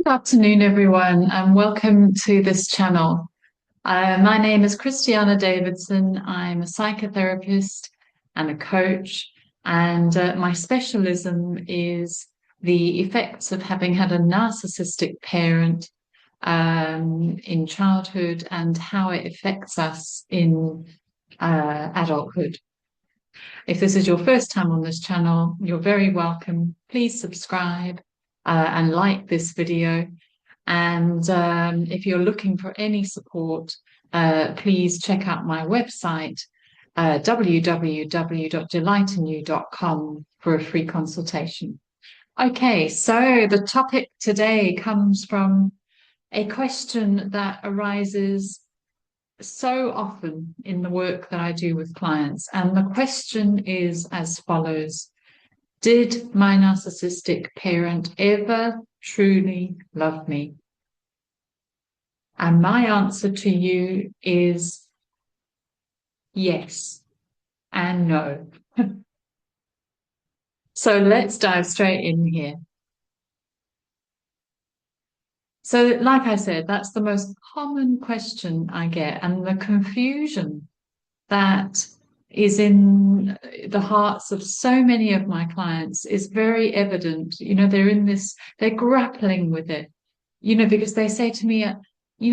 Good afternoon, everyone, and welcome to this channel. My name is Christiana Davidson. I'm a psychotherapist and a coach, and my specialism is the effects of having had a narcissistic parent in childhood and how it affects us in adulthood. If this is your first time on this channel, you're very welcome. Please subscribe and like this video. And if you're looking for any support, please check out my website, www.delightinyou.com, for a free consultation. Okay, so the topic today comes from a question that arises so often in the work that I do with clients. And the question is as follows: did my narcissistic parent ever truly love me? And my answer to you is yes and no. So let's dive straight in here. So, like I said, that's the most common question I get, and the confusion that is in the hearts of so many of my clients is very evident. They're grappling with it, because they say to me,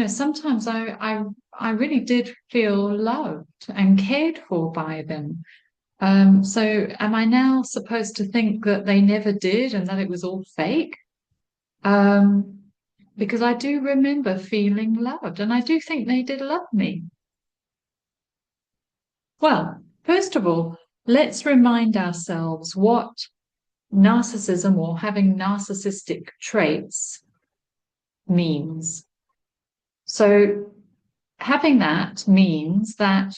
sometimes I really did feel loved and cared for by them. So am I now supposed to think that they never did and that it was all fake? Because I do remember feeling loved, and I do think they did love me. Well, first of all, let's remind ourselves what narcissism or having narcissistic traits means. So having that means that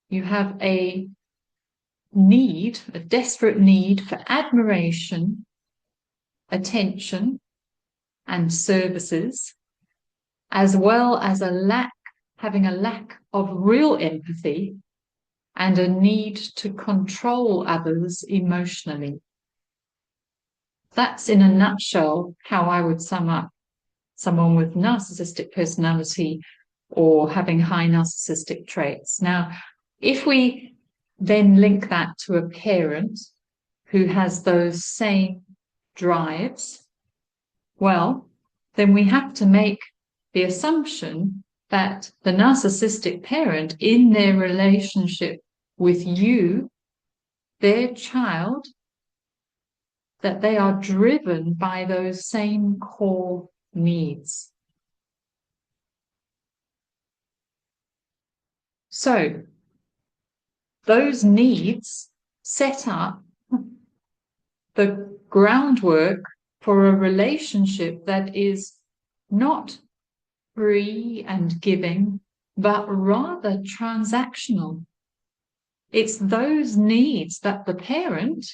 you have a desperate need for admiration, attention, and services, as well as having a lack of real empathy and a need to control others emotionally. That's in a nutshell how I would sum up someone with narcissistic personality or having high narcissistic traits. Now, if we then link that to a parent who has those same drives, well, then we have to make the assumption that the narcissistic parent, in their relationship with you, their child, that they are driven by those same core needs. So those needs set up the groundwork for a relationship that is not free and giving, but rather transactional. It's those needs that the parent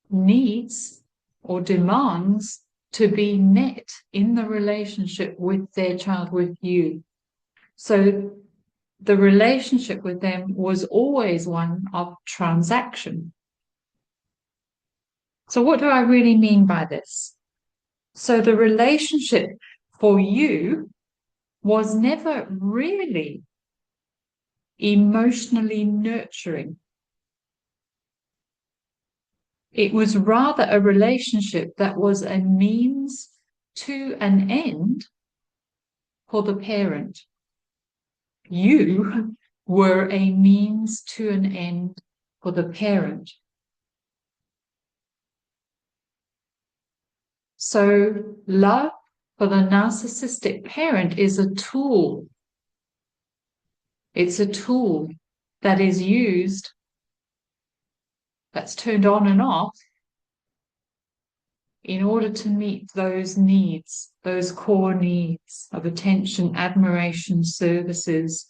needs or demands to be met in the relationship with their child, with you. So the relationship with them was always one of transaction. So what do I really mean by this? So the relationship for you was never really emotionally nurturing. It was rather a relationship that was a means to an end for the parent. You were a means to an end for the parent. So love for the narcissistic parent is a tool. It's a tool that is used, that's turned on and off in order to meet those needs, those core needs of attention, admiration, services,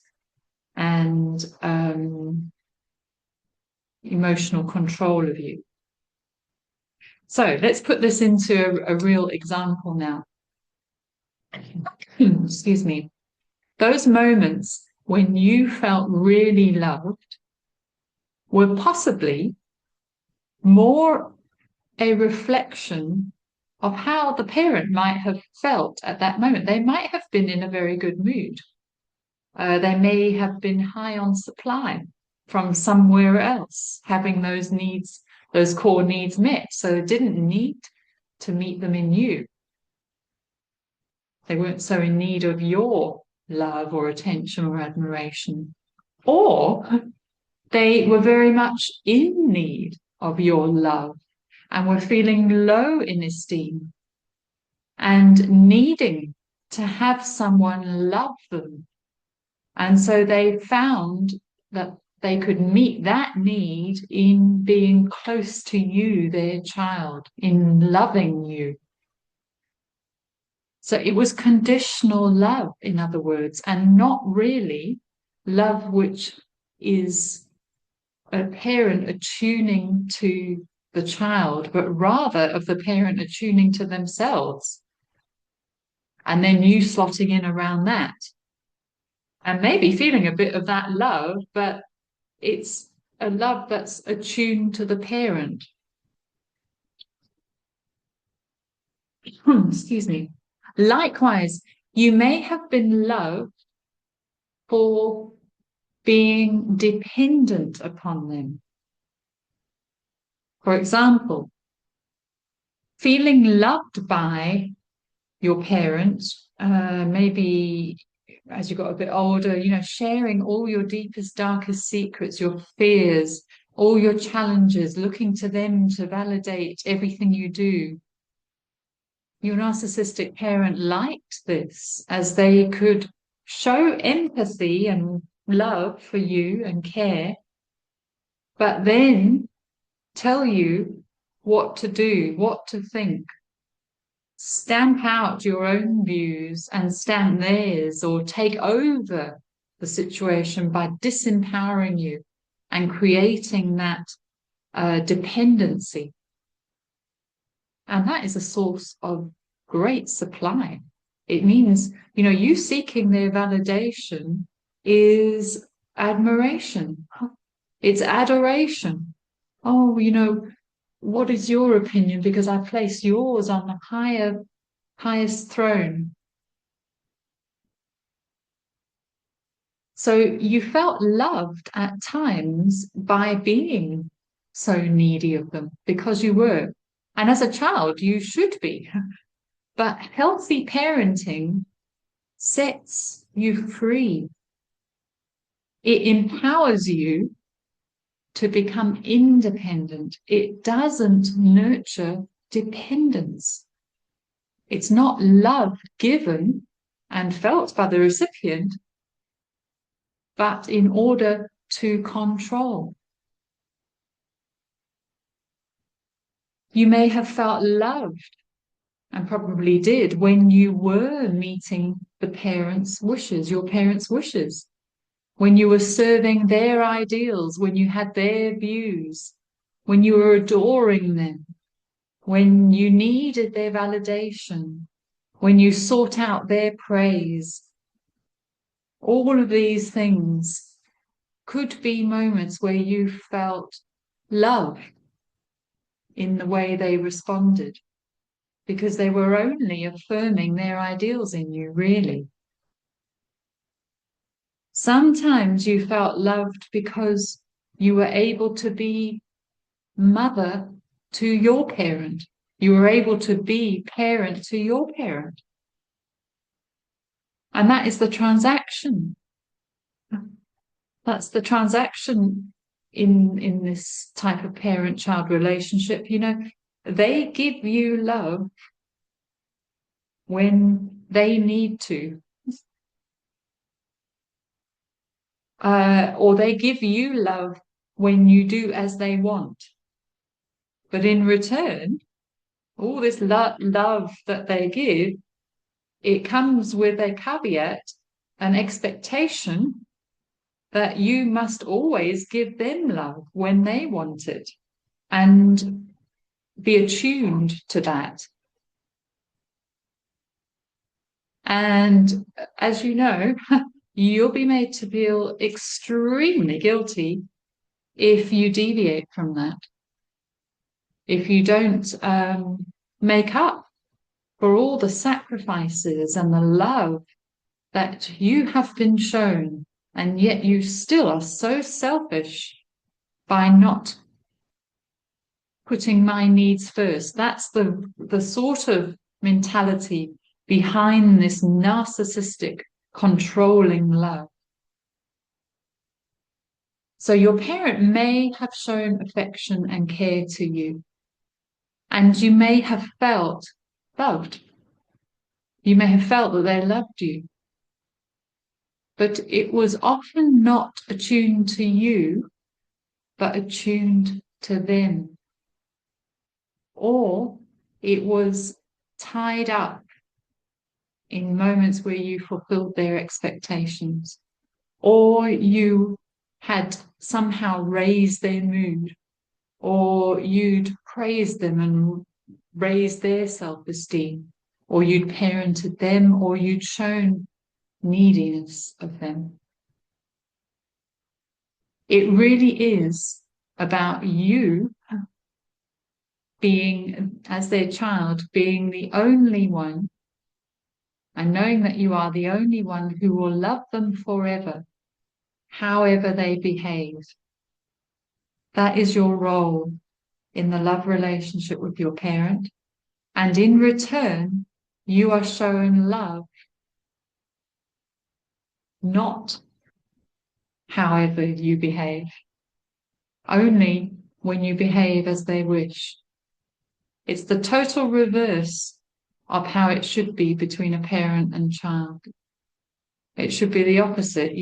and emotional control of you. So let's put this into a real example now. Excuse me. Those moments when you felt really loved were possibly more a reflection of how the parent might have felt at that moment. They might have been in a very good mood. They may have been high on supply from somewhere else, having those needs, those core needs met. So they didn't need to meet them in you. They weren't so in need of your love or attention or admiration. Or they were very much in need of your love and were feeling low in esteem and needing to have someone love them. And so they found that they could meet that need in being close to you, their child, in loving you. So it was conditional love, in other words, and not really love which is a parent attuning to the child, but rather of the parent attuning to themselves. And then you slotting in around that. And maybe feeling a bit of that love, but it's a love that's attuned to the parent. Excuse me. Likewise, you may have been loved for being dependent upon them. For example, feeling loved by your parents, maybe as you got a bit older, sharing all your deepest, darkest secrets, your fears, all your challenges, looking to them to validate everything you do. Your narcissistic parent liked this as they could show empathy and love for you and care, but then tell you what to do, what to think. Stamp out your own views and stamp theirs, or take over the situation by disempowering you and creating that dependency. And that is a source of great supply. It means, you seeking their validation is admiration. It's adoration. Oh, what is your opinion? Because I place yours on the highest throne. So you felt loved at times by being so needy of them, because you were. And as a child, you should be. But healthy parenting sets you free. It empowers you to become independent. It doesn't nurture dependence. It's not love given and felt by the recipient, but in order to control. You may have felt loved, and probably did, when you were meeting the parents' wishes, your parents' wishes, when you were serving their ideals, when you had their views, when you were adoring them, when you needed their validation, when you sought out their praise. All of these things could be moments where you felt love in the way they responded, because they were only affirming their ideals in you, really. Sometimes you felt loved because you were able to be mother to your parent. You were able to be parent to your parent. And that is the transaction. That's the transaction in this type of parent-child relationship. They give you love when they need to. Or they give you love when you do as they want. But in return, all this love that they give, it comes with a caveat, an expectation that you must always give them love when they want it and be attuned to that. And as you know, you'll be made to feel extremely guilty if you deviate from that, if you don't make up for all the sacrifices and the love that you have been shown, and yet you still are so selfish by not putting my needs first. That's the sort of mentality behind this narcissistic, controlling love. So your parent may have shown affection and care to you, and you may have felt loved. You may have felt that they loved you, but it was often not attuned to you, but attuned to them. Or it was tied up in moments where you fulfilled their expectations, or you had somehow raised their mood, or you'd praised them and raised their self-esteem, or you'd parented them, or you'd shown neediness of them. It really is about you being, as their child, being the only one, and knowing that you are the only one who will love them forever, however they behave. That is your role in the love relationship with your parent. And in return, you are shown love, not however you behave, only when you behave as they wish. It's the total reverse of how it should be between a parent and child. It should be the opposite.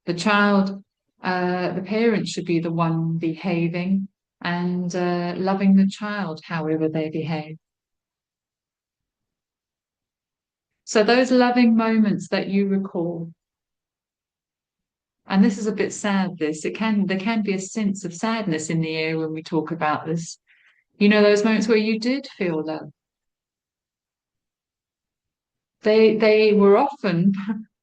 The child, the parent should be the one behaving and loving the child however they behave. So those loving moments that you recall, and this is a bit sad, there can be a sense of sadness in the air when we talk about this. Those moments where you did feel love. They were often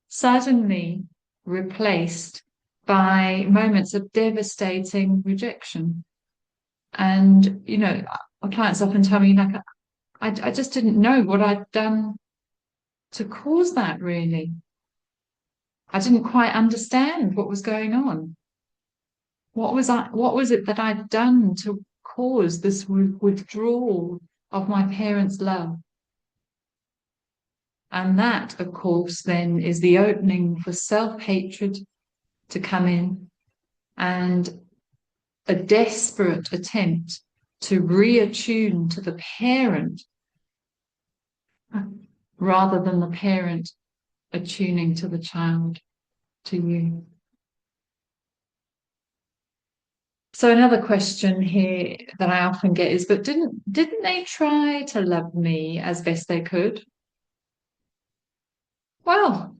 suddenly replaced by moments of devastating rejection. And, my clients often tell me, like, I just didn't know what I'd done to cause that, really. I didn't quite understand what was going on. What was it that I'd done to cause this withdrawal of my parents' love? And that, of course, then is the opening for self-hatred to come in, and a desperate attempt to reattune to the parent rather than the parent attuning to the child, to you. So another question here that I often get is, but didn't they try to love me as best they could? Well,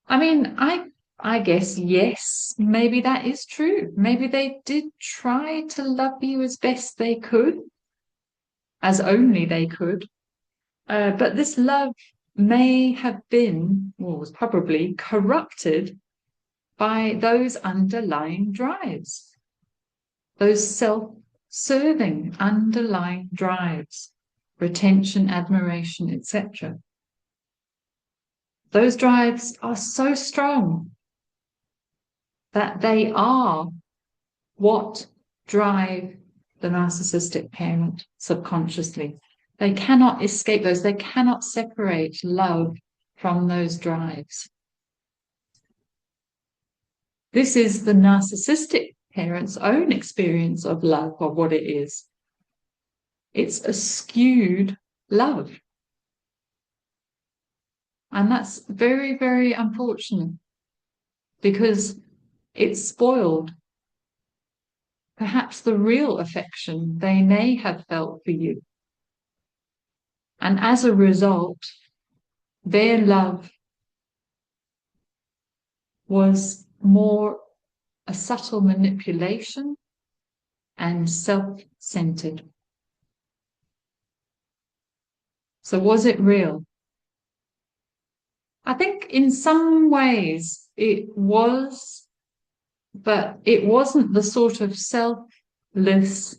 I mean, I guess yes, maybe that is true. Maybe they did try to love you as best they could, as only they could. But this love may have been, or was probably corrupted by those underlying drives, those self-serving underlying drives, retention, admiration, etc. Those drives are so strong that they are what drive the narcissistic parent subconsciously. They cannot escape those. They cannot separate love from those drives. This is the narcissistic parent's own experience of love, of what it is. It's a skewed love. And that's very, very unfortunate, because it's spoiled perhaps the real affection they may have felt for you. And as a result, their love was more a subtle manipulation and self-centered. So was it real? I think in some ways it was, but it wasn't the sort of selfless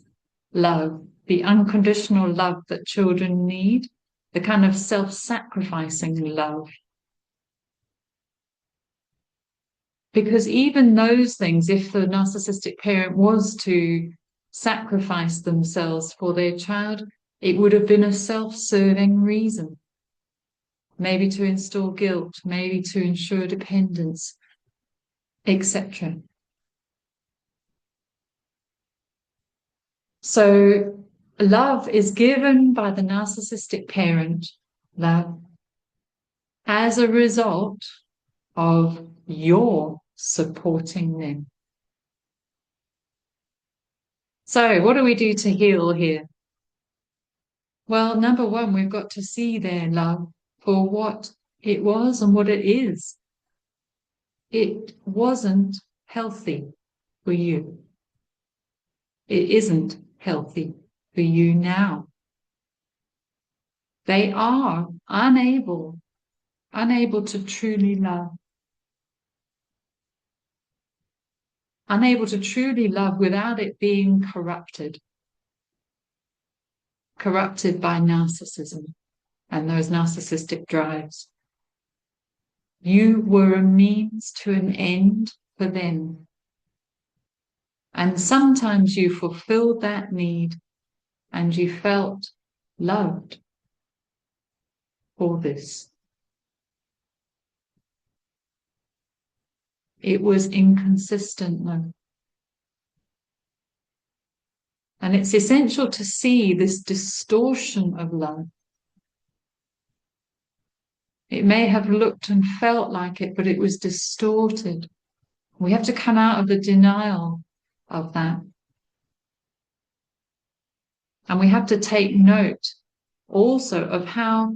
love, the unconditional love that children need. the kind of self-sacrificing love. Because even those things, if the narcissistic parent was to sacrifice themselves for their child, it would have been a self-serving reason. Maybe to install guilt, maybe to ensure dependence, etc. So love is given by the narcissistic parent, love, as a result of your supporting them. So what do we do to heal here? Well, number one, we've got to see their love for what it was and what it is. It wasn't healthy for you. It isn't healthy for you now. They are unable to truly love. Unable to truly love without it being corrupted. Corrupted by narcissism and those narcissistic drives. You were a means to an end for them. And sometimes you fulfilled that need and you felt loved for this. It was inconsistent, though. And it's essential to see this distortion of love. It may have looked and felt like it, but it was distorted. We have to come out of the denial of that. And we have to take note also of how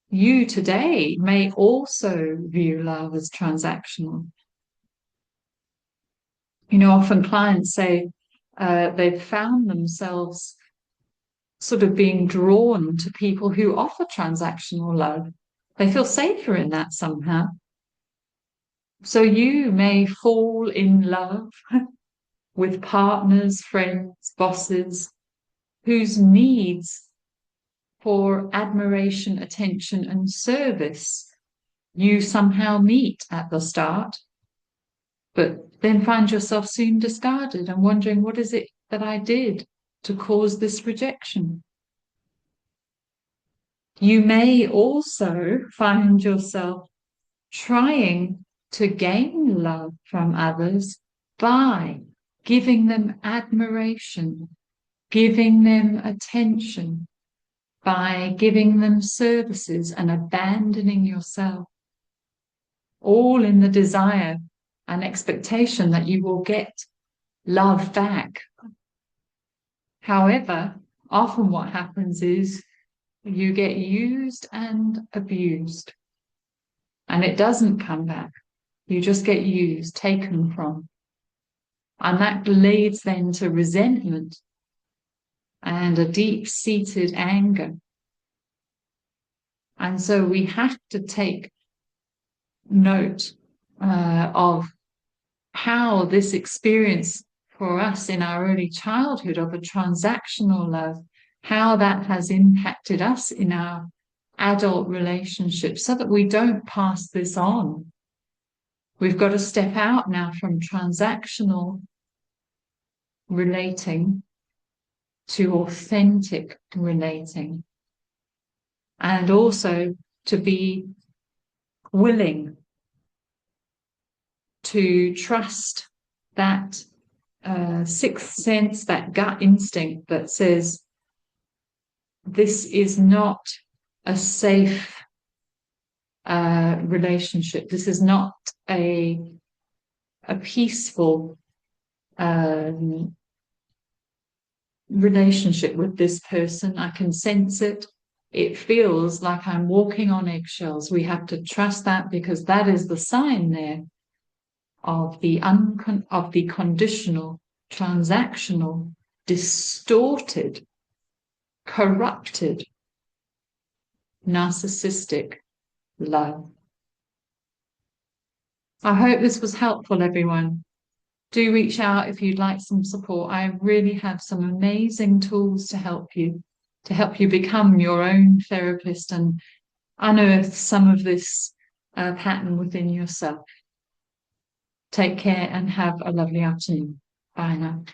you today may also view love as transactional. You know, often clients say they've found themselves sort of being drawn to people who offer transactional love. They feel safer in that somehow. So you may fall in love with partners, friends, bosses, whose needs for admiration, attention, and service you somehow meet at the start, but then find yourself soon discarded and wondering, what is it that I did to cause this rejection? You may also find yourself trying to gain love from others by giving them admiration, giving them attention, by giving them services and abandoning yourself, all in the desire and expectation that you will get love back. However, often what happens is you get used and abused, and it doesn't come back. You just get used, taken from. And that leads then to resentment and a deep-seated anger. And so we have to take note of how this experience for us in our early childhood of a transactional love, how that has impacted us in our adult relationships so that we don't pass this on. We've got to step out now from transactional relating to authentic relating, and also to be willing to trust that sixth sense, that gut instinct that says, this is not a safe relationship. This is not a peaceful relationship with this person. I can sense it. It feels like I'm walking on eggshells. We have to trust that, because that is the sign there of the conditional, transactional, distorted, corrupted, narcissistic love. I hope this was helpful, everyone. Do reach out if you'd like some support. I really have some amazing tools to help you. to help you become your own therapist and unearth some of this pattern within yourself. Take care and have a lovely afternoon. Bye now.